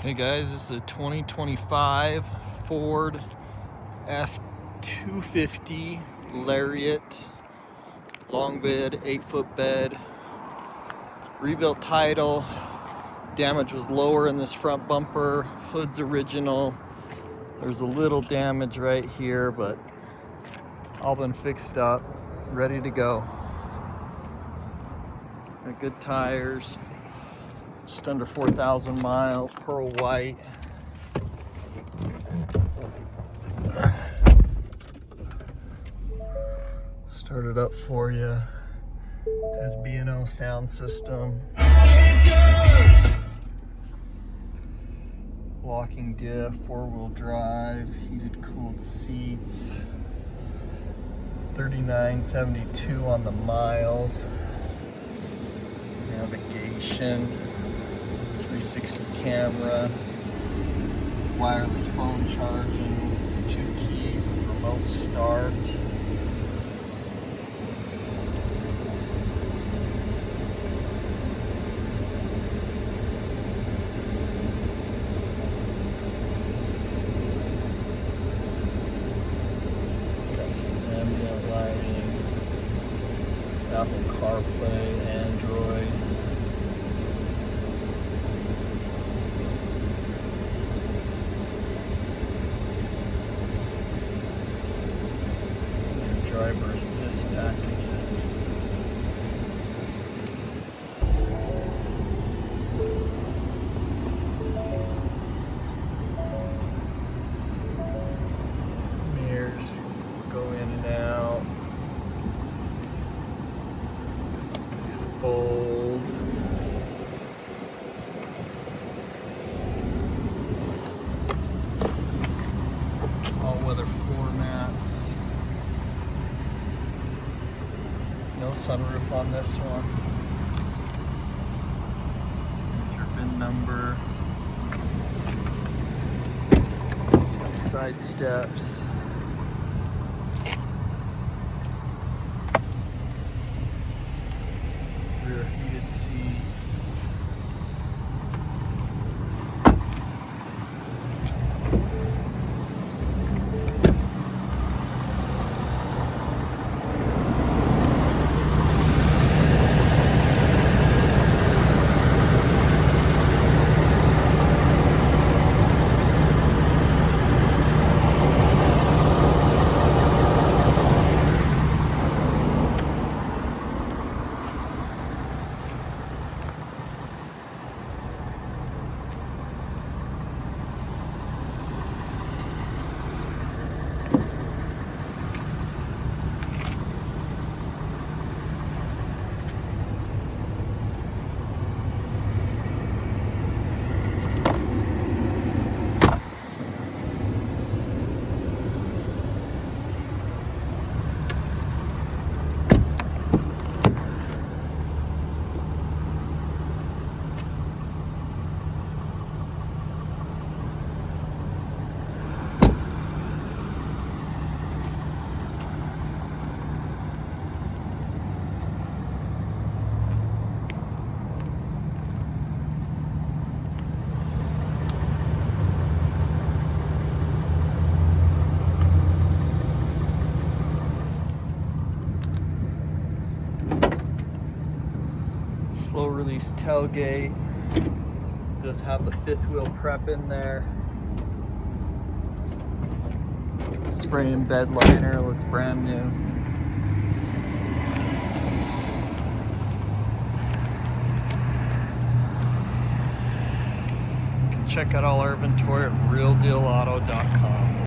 Hey guys, this is a 2025 Ford F-250 Lariat, long bed, 8-foot bed, rebuilt title. Damage was lower in this front bumper, hood's original. There's a little damage right here, but all been fixed up, ready to go. Got good tires, just under 4,000 miles, pearl white. Start it up for you. Has B&O sound system. Locking diff, 4-wheel drive, heated cooled seats. 3972 on the miles. Navigation, 360 camera, wireless phone charging, 2 keys with remote start. It's got some ambient lighting, Apple CarPlay, Android. Driver assist packages. Mirrors go in and out. These fold. All-weather floor mats. No sunroof on this one. Here's your VIN number. It's got the side steps. Rear heated seats. Slow release tailgate. Does have the 5th wheel prep in there. Spray and bed liner, looks brand new. You can check out all our inventory at realdealauto.com.